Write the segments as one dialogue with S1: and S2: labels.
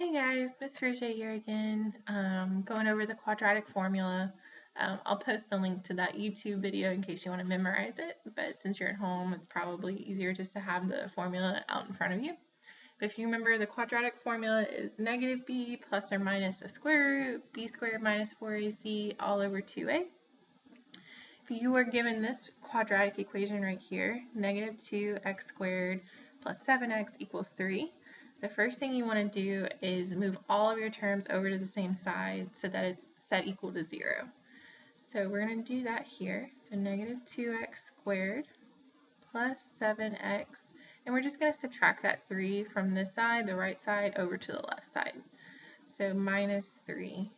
S1: Hey guys, Miss Frugia here again, going over the quadratic formula. I'll post the link to that YouTube video in case you want to memorize it, but since you're at home, it's probably easier just to have the formula out in front of you. But if you remember, the quadratic formula is negative b plus or minus a square root, b squared minus 4ac all over 2a. If you were given this quadratic equation right here, negative 2x squared plus 7x equals 3, the first thing you want to do is move all of your terms over to the same side so that it's set equal to 0. So we're going to do that here. So negative 2x squared plus 7x, and we're just going to subtract that 3 from this side, the right side, over to the left side. So minus 3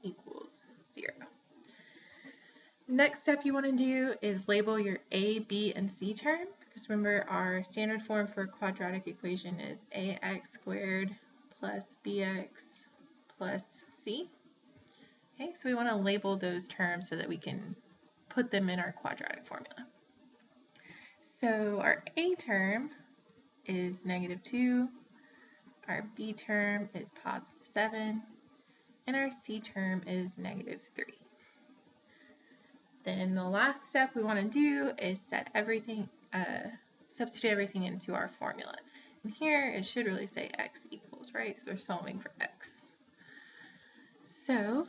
S1: equals 0. Next step you want to do is label your a, b, and c term. Because remember, our standard form for a quadratic equation is ax squared plus bx plus c. Okay, so we want to label those terms so that we can put them in our quadratic formula. So our a term is negative 2, our b term is positive 7, and our c term is negative 3. Then the last step we want to do is set everything, substitute everything into our formula. And here it should really say x equals, right? Because we're solving for x. So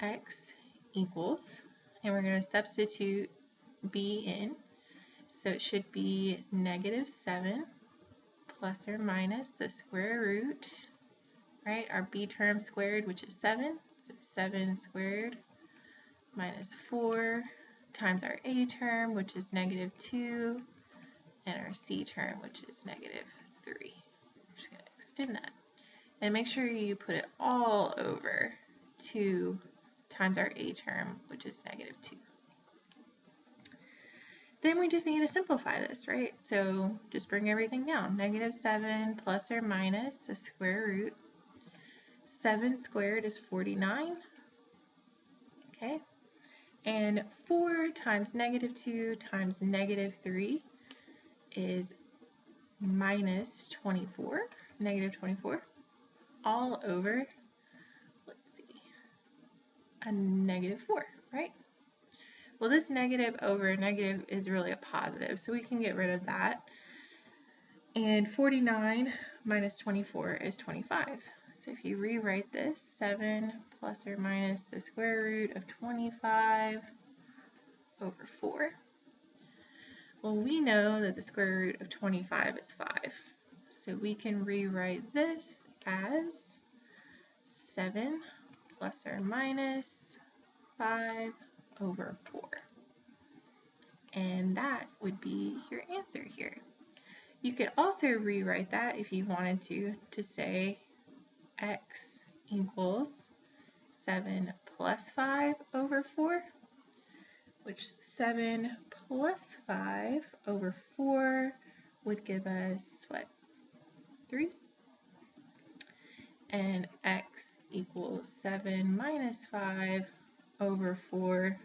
S1: x equals, and we're going to substitute b in. So it should be negative 7 plus or minus the square root, right? Our b term squared, which is 7. So 7 squared minus 4 times our a term, which is negative 2, and our c term, which is negative 3. I'm just going to extend that. And make sure you put it all over 2 times our a term, which is negative 2. Then we just need to simplify this, right? So just bring everything down. Negative 7 plus or minus the square root. 7 squared is 49. Okay. And 4 times negative 2 times negative 3 is minus 24, negative 24, all over, let's see, a negative 4, right? Well, this negative over negative is really a positive, so we can get rid of that. And 49 minus 24 is 25. So if you rewrite this, 7 plus or minus the square root of 25 over 4. Well, we know that the square root of 25 is 5. So we can rewrite this as 7 plus or minus 5 over 4. And that would be your answer here. You could also rewrite that if you wanted to say x equals 7 plus 5 over 4, which 7 plus 5 over 4 would give us, what, 3? And x equals 7 minus 5 over 4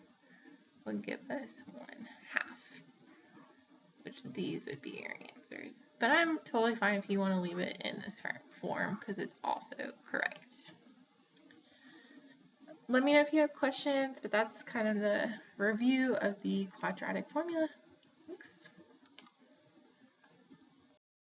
S1: would give us 1/2, which these would be your answers. But I'm totally fine if you want to leave it in this form because it's also correct. Let me know if you have questions, but that's kind of the review of the quadratic formula.